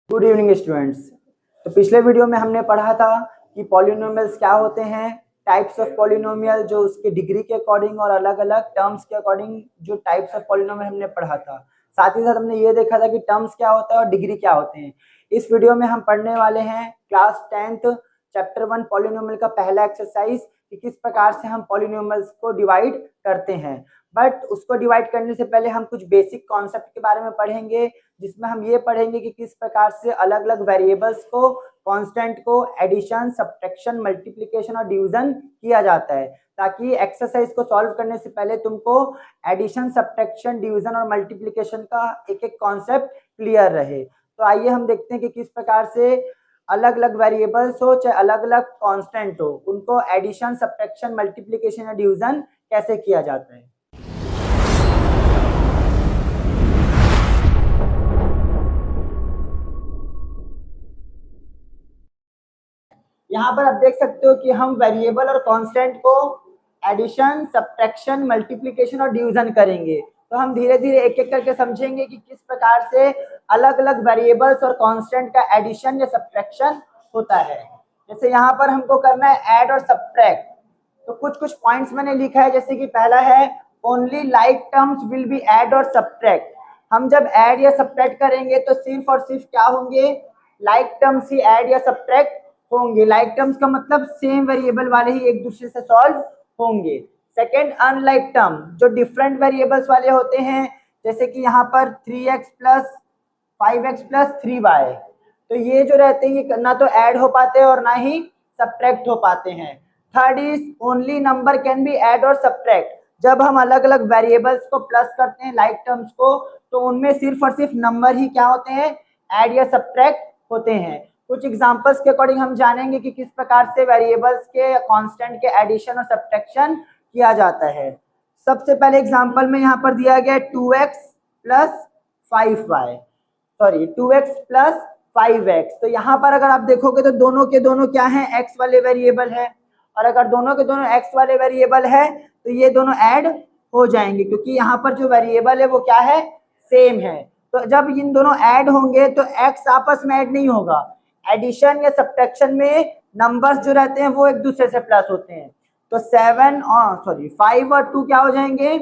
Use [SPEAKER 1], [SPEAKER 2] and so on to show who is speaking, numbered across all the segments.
[SPEAKER 1] Good evening students. तो पिछले video में हमने पढ़ा था कि पॉलिनोमियल्स क्या होते हैं, टाइप्स ऑफ पॉलिनोमियल जो उसके डिग्री के अकॉर्डिंग और अलग अलग टर्म्स के अकॉर्डिंग जो टाइप्स ऑफ पॉलिनोमियल हमने पढ़ा था। साथ ही साथ हमने ये देखा था कि टर्म्स क्या होता है और डिग्री क्या होते हैं। इस वीडियो में हम पढ़ने वाले हैं क्लास 10th चैप्टर 1 पॉलिनोमियल का पहला एक्सरसाइज कि किस प्रकार से हम पॉलिनोमियल्स को डिवाइड करते हैं। बट उसको डिवाइड करने से पहले हम कुछ बेसिक कॉन्सेप्ट के बारे में पढ़ेंगे, जिसमें हम ये पढ़ेंगे कि किस प्रकार से अलग अलग वेरिएबल्स को, कांस्टेंट को एडिशन, सब्ट्रैक्शन, मल्टीप्लिकेशन और डिवीजन किया जाता है, ताकि एक्सरसाइज को सॉल्व करने से पहले तुमको एडिशन, सब्ट्रैक्शन, डिवीजन और मल्टीप्लिकेशन का एक एक कॉन्सेप्ट क्लियर रहे। तो आइए हम देखते हैं कि किस प्रकार से अलग अलग वेरिएबल्स हो चाहे अलग अलग कांस्टेंट हो, उनको एडिशन, सब्ट्रैक्शन, मल्टीप्लिकेशन या डिवीजन कैसे किया जाता है। यहाँ पर आप देख सकते हो कि हम वेरिएबल और कांस्टेंट को एडिशन, सब्ट्रैक्शन, मल्टीप्लिकेशन और डिवीजन करेंगे। तो हम धीरे धीरे एक एक करके समझेंगे कि किस प्रकार से अलग अलग वेरिएबल्स और कांस्टेंट का एडिशन या सब्ट्रैक्शन होता है। जैसे यहाँ पर हमको करना है ऐड और सब्ट्रैक्ट, तो कुछ कुछ पॉइंट्स मैंने लिखा है। जैसे कि पहला है only like terms will be add और सब्ट्रैक्ट। हम जब ऐड या सब्ट्रैक्ट करेंगे तो सिर्फ और सिर्फ क्या होंगे, लाइक टर्म्स ही ऐड या सब्ट्रैक्ट होंगे। लाइक टर्म्स का मतलब सेम वेरिएबल वाले ही एक दूसरे से सॉल्व होंगे। सेकेंड, अनलाइक टर्म जो डिफरेंट वेरिएबल्स वाले होते हैं, जैसे कि यहाँ पर 3x plus 5x plus 3y, तो ये जो रहते हैं ये ना तो ऐड हो पाते हैं और ना ही सब्ट्रैक्ट हो पाते हैं। Third is only number can be add और सब्ट्रैक्ट। जब हम अलग अलग वेरिएबल्स को प्लस करते हैं लाइक टर्म्स को, तो उनमें सिर्फ और सिर्फ नंबर ही क्या होते हैं, ऐड या सब्ट्रैक्ट होते हैं। कुछ एग्जांपल्स के अकॉर्डिंग हम जानेंगे कि किस प्रकार से वेरिएबल्स के, कांस्टेंट के एडिशन और सब्ट्रैक्शन किया जाता है। सबसे पहले एग्जांपल में यहाँ पर दिया गया 2x plus 5y, sorry 2x plus 5x। तो यहाँ पर अगर आप देखोगे तो दोनों के दोनों क्या हैं, x वाले वेरिएबल है, और अगर दोनों के दोनों x वाले वेरिएबल है तो ये दोनों ऐड हो जाएंगे, क्योंकि यहाँ पर जो वेरिएबल है वो क्या है, सेम है। तो जब इन दोनों ऐड होंगे तो x आपस में ऐड नहीं होगा। एडिशन या सब्ट्रैक्शन में नंबर्स जो रहते हैं वो एक दूसरे से प्लस होते हैं। तो 5 और 2 क्या हो जाएंगे,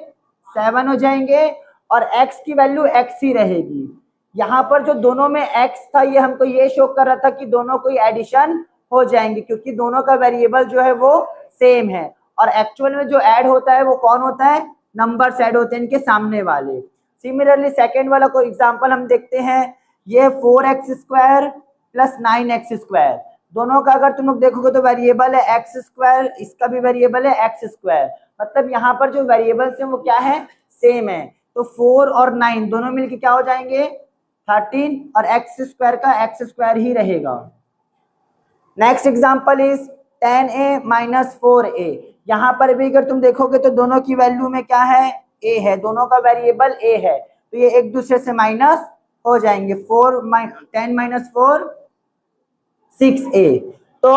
[SPEAKER 1] 7 हो जाएंगे, और x की वैल्यू x ही रहेगी। यहाँ पर जो दोनों में x था ये हमको ये शो कर रहा था कि दोनों कोई एडिशन हो जाएंगे, क्योंकि दोनों का वेरिएबल जो है वो सेम है। और एक्चुअल में जो ऐड होता है वो कौन होता है, नंबर्स ऐड होते हैं इनके सामने वाले। सिमिलरली सेकेंड वाला कोई एग्जाम्पल हम देखते हैं, ये 4x square plus 9x square. दोनों का अगर तुम लोग देखोगे तो वेरिएबल है एक्स स्क्वायर, इसका भी वेरिएबल है एक्स स्क्वायर, मतलब यहाँ पर जो वेरिएबल्स हैं वो क्या है, सेम है। तो 4 और 9 दोनों मिलके क्या हो जाएंगे, 13, और एक्स स्क्वायर का एक्स स्क्वायर ही रहेगा। Next example is 10a minus 4a। यहाँ पर भी अगर तुम देखोगे तो दोनों की वैल्यू में क्या है, a है, दोनों का वेरिएबल a है, तो ये एक दूसरे से माइनस हो जाएंगे। 10 माइनस 4 6a। तो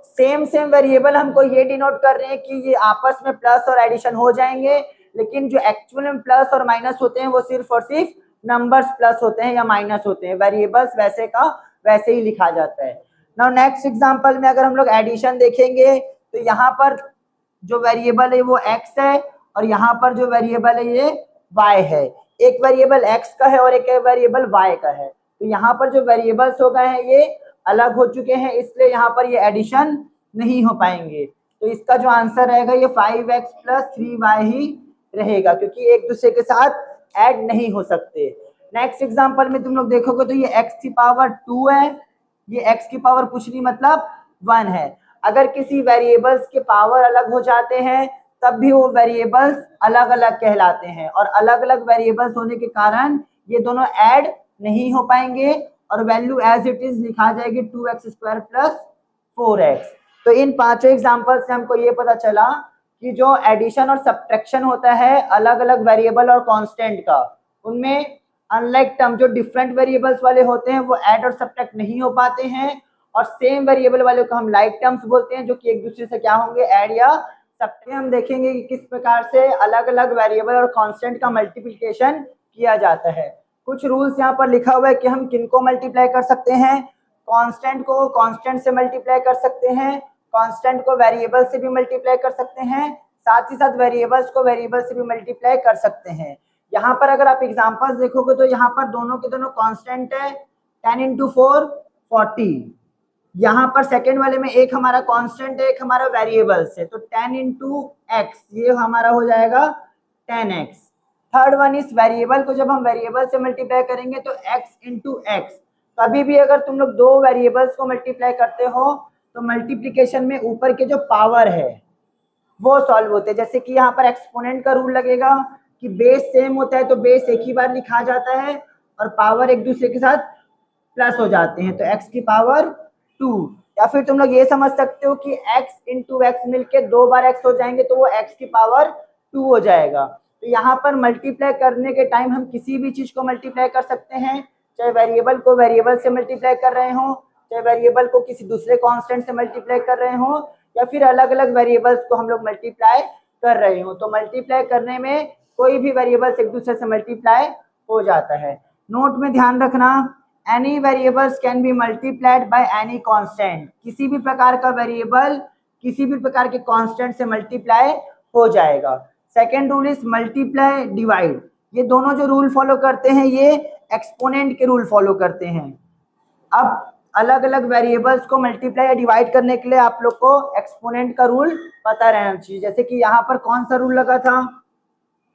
[SPEAKER 1] सेम सेम वेरिएबल हमको ये डिनोट कर रहे हैं कि ये आपस में प्लस और एडिशन हो जाएंगे, लेकिन जो एक्चुअल में प्लस और माइनस होते हैं वो सिर्फ और सिर्फ नंबर्स प्लस होते हैं या माइनस होते हैं। वेरिएबल्स वैसे का वैसे ही लिखा जाता है। नाउ नेक्स्ट एग्जांपल में अगर हम लोग एडिशन देखेंगे तो यहाँ पर जो वेरिएबल है वो x है, और यहाँ पर जो वेरिएबल है ये y है। एक वेरिएबल x का है और एक वेरिएबल y का है। तो यहाँ पर जो वेरिएबल्स हो गए हैं ये अलग हो चुके हैं, इसलिए यहाँ पर ये एडिशन नहीं हो पाएंगे। तो इसका जो आंसर रहेगा ये 5x प्लस 3y ही रहेगा, क्योंकि एक दूसरे के साथ ऐड नहीं हो सकते। नेक्स्ट एग्जांपल में तुम लोग देखोगे तो ये x की पावर 2 है, ये x की पावर कुछ नहीं मतलब 1 है। अगर किसी वेरिएबल्स के पावर अलग हो जाते हैं तब भी वो वेरिएबल्स अलग अलग कहलाते हैं, और अलग अलग वेरिएबल्स होने के कारण ये दोनों ऐड नहीं हो पाएंगे और वैल्यू एज इट इज लिखा जाएगी 2x स्क्वायर प्लस 4x। तो इन पांचों एग्जांपल से हमको ये पता चला कि जो एडिशन और सब्ट्रैक्शन होता है अलग अलग वेरिएबल और कांस्टेंट का, उनमें अनलाइक टर्म जो डिफरेंट वेरिएबल्स वाले होते हैं वो ऐड और सब्ट्रैक्ट नहीं हो पाते हैं, और सेम वेरिएबल वाले को हम लाइक टर्म्स बोलते हैं, जो कि एक दूसरे से क्या होंगे, ऐड या सब्ट्रैक्ट। हम देखेंगे कि किस प्रकार से अलग अलग वेरिएबल और कांस्टेंट का मल्टीप्लिकेशन किया जाता है। कुछ रूल्स यहाँ पर लिखा हुआ है कि हम किनको मल्टीप्लाई कर सकते हैं, कांस्टेंट को कांस्टेंट से मल्टीप्लाई कर सकते हैं, कांस्टेंट को वेरिएबल से भी मल्टीप्लाई कर सकते हैं, साथ ही साथ वेरिएबल्स को वेरिएबल से भी मल्टीप्लाई कर सकते हैं। यहाँ पर अगर आप एग्जांपल्स देखोगे तो यहाँ पर दोनों के दोनों कांस्टेंट है, 10 इंटू 4 40। यहाँ पर सेकेंड वाले में एक हमारा कांस्टेंट है, एक हमारा वेरिएबल्स है, तो 10 इंटू एक्स ये हमारा हो जाएगा 10x। थर्ड वन इस वेरिएबल को जब हम वेरिएबल से मल्टीप्लाई करेंगे तो x इंटू एक्स। कभी भी अगर तुम लोग दो वेरिएबल्स को मल्टीप्लाई करते हो तो मल्टीप्लिकेशन में ऊपर के जो पावर है वो सॉल्व होते हैं। जैसे कि यहाँ पर एक्सपोनेंट का रूल लगेगा कि बेस सेम होता है तो बेस एक ही बार लिखा जाता है और पावर एक दूसरे के साथ प्लस हो जाते हैं, तो x की पावर 2। या फिर तुम लोग ये समझ सकते हो कि x इंटू एक्स मिलके 2 बार x हो जाएंगे तो वो x की पावर 2 हो जाएगा। तो यहाँ पर मल्टीप्लाई करने के टाइम हम किसी भी चीज को मल्टीप्लाई कर सकते हैं, चाहे वेरिएबल को वेरिएबल से मल्टीप्लाई कर रहे हो, चाहे वेरिएबल को किसी दूसरे कांस्टेंट से मल्टीप्लाई कर रहे हो, या फिर अलग अलग वेरिएबल्स को हम लोग मल्टीप्लाई कर रहे हो। तो मल्टीप्लाई करने में कोई भी वेरिएबल्स एक दूसरे से मल्टीप्लाई हो जाता है। नोट में ध्यान रखना, any variables can be multiplied by any constant. किसी भी प्रकार का वेरिएबल किसी भी प्रकार के कांस्टेंट से मल्टीप्लाई हो जाएगा। Second rule is multiply divide. ये दोनों जो रूल फॉलो करते हैं ये एक्सपोनेंट के रूल फॉलो करते हैं। अब अलग अलग वेरिएबल्स को मल्टीप्लाई या डिवाइड करने के लिए आप लोग को एक्सपोनेंट का रूल पता रहना चाहिए। जैसे कि यहाँ पर कौन सा रूल लगा था,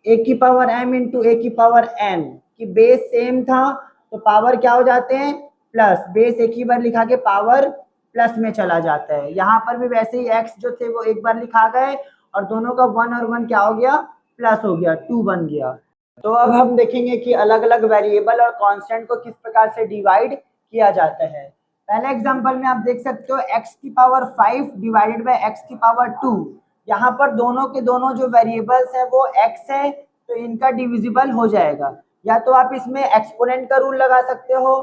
[SPEAKER 1] a की पावर m इंटू a की पावर n, कि बेस सेम था तो पावर क्या हो जाते हैं प्लस, बेस एक ही बार लिखा के पावर प्लस में चला जाता है। यहाँ पर भी वैसे ही x जो थे वो एक बार लिखा गए और दोनों का 1 और 1 क्या हो गया प्लस हो गया, 2 बन गया। तो अब हम देखेंगे कि अलग अलग वेरिएबल और कांस्टेंट को किस प्रकार से डिवाइड किया जाता है। पहले एग्जांपल में आप देख सकते हो x की पावर 5 डिवाइडेड बाय x की पावर 2। यहाँ पर दोनों के दोनों जो वेरिएबल्स है वो x है तो इनका डिविजिबल हो जाएगा। या तो आप इसमें एक्सपोनेंट का रूल लगा सकते हो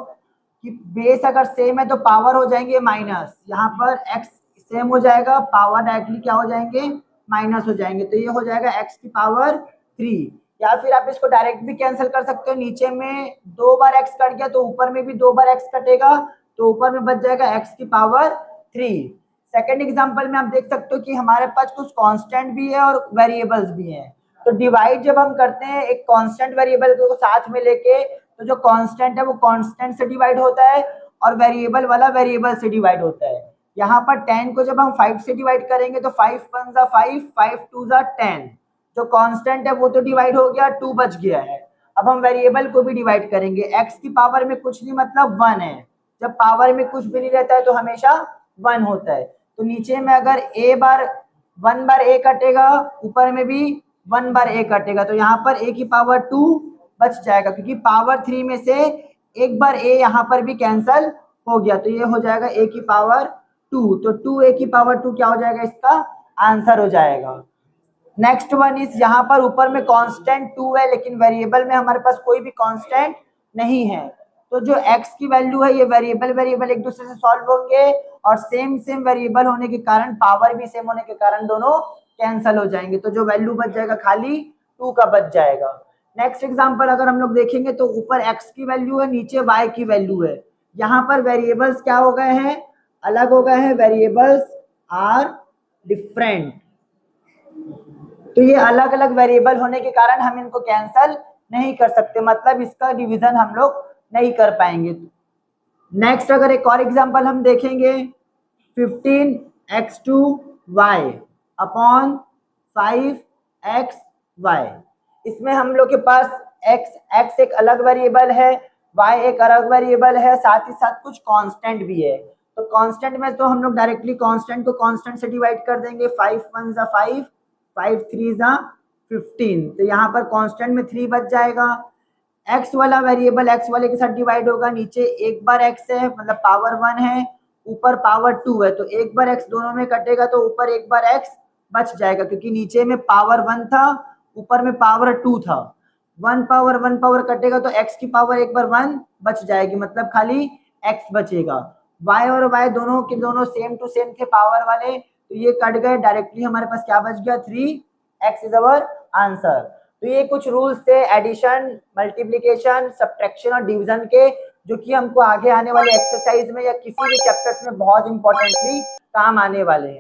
[SPEAKER 1] कि बेस अगर सेम है तो पावर हो जाएंगे माइनस, यहाँ पर x सेम हो जाएगा पावर डायरेक्टली क्या हो जाएंगे माइनस हो जाएंगे, तो ये हो जाएगा x की पावर 3। या फिर आप इसको डायरेक्ट भी कैंसिल कर सकते हो, नीचे में 2 बार x कट गया तो ऊपर में भी 2 बार x कटेगा तो ऊपर में बच जाएगा x की पावर 3। सेकेंड एग्जांपल में आप देख सकते हो कि हमारे पास कुछ कांस्टेंट भी है और वेरिएबल्स भी हैं। तो डिवाइड जब हम करते हैं एक कांस्टेंट वेरिएबल को साथ में लेके तो जो कांस्टेंट है वो कांस्टेंट से डिवाइड होता है और वेरिएबल वाला वेरिएबल से डिवाइड होता है। यहाँ पर 10 को जब हम 5 से डिवाइड करेंगे तो 5 1 जा 5, 5 2 जा 10। जो कांस्टेंट है वो तो डिवाइड हो गया, 2 बच गया है। अब हम वेरिएबल को भी डिवाइड करेंगे, x की पावर में कुछ नहीं मतलब 1 है, जब पावर में कुछ भी नहीं रहता है तो हमेशा 1 होता है। तो नीचे में अगर a बार 1 बार a कटेगा ऊपर में भी 1 बार a कटेगा तो यहाँ पर a की पावर 2 बच जाएगा, क्योंकि पावर 3 में से एक बार a यहाँ पर भी कैंसल हो गया तो ये हो जाएगा a की पावर 2। तो 2a की पावर 2 क्या हो जाएगा, इसका आंसर हो जाएगा। नेक्स्ट वन इज यहाँ पर ऊपर में कांस्टेंट 2 है लेकिन वेरिएबल में हमारे पास कोई भी कांस्टेंट नहीं है, तो जो x की वैल्यू है ये वेरिएबल एक दूसरे से सॉल्व होंगे और सेम वेरिएबल होने के कारण पावर भी सेम होने के कारण दोनों कैंसल हो जाएंगे, तो जो वैल्यू बच जाएगा खाली 2 का बच जाएगा। नेक्स्ट एग्जांपल अगर हम लोग देखेंगे तो ऊपर x की वैल्यू है नीचे y की वैल्यू है। यहाँ पर वेरिएबल्स क्या हो गए हैं, अलग हो गए हैं, वेरिएबल्स आर डिफरेंट। तो ये अलग अलग वेरिएबल होने के कारण हम इनको कैंसल नहीं कर सकते, मतलब इसका डिवीजन हम लोग नहीं कर पाएंगे। नेक्स्ट अगर एक और एग्जांपल हम देखेंगे, 15x2y अपॉन 5xy। इसमें हम लोग के पास x एक अलग वेरिएबल है, y एक अलग वेरिएबल है, साथ ही साथ कुछ कांस्टेंट भी है। तो कांस्टेंट में तो हम लोग डायरेक्टली कांस्टेंट को कांस्टेंट से डिवाइड कर देंगे, 5 1 जा 5, 5 3 जा 15, तो यहाँ पर कांस्टेंट में 3 बच जाएगा। x वाला वेरिएबल x वाले के साथ डिवाइड होगा, नीचे एक बार x है मतलब पावर 1 है, ऊपर पावर 2 है, तो एक बार x दोनों में कटेगा तो ऊपर एक बार x बच जाएगा, क्योंकि नीचे में पावर 1 था ऊपर में पावर 2 था। 1 पावर कटेगा तो x की पावर एक बार 1 बच जाएगी, मतलब खाली x बचेगा। y और y दोनों के दोनों सेम टू सेम थे पावर वाले, तो ये कट गए, डायरेक्टली हमारे पास क्या बच गया 3x इज अवर आंसर। तो ये कुछ रूल्स थे एडिशन, मल्टीप्लिकेशन, सब्ट्रैक्शन और डिवीजन के, जो कि हमको आगे आने वाले एक्सरसाइज में या किसी भी चैप्टर्स में बहुत इंपॉर्टेंटली काम आने वाले हैं।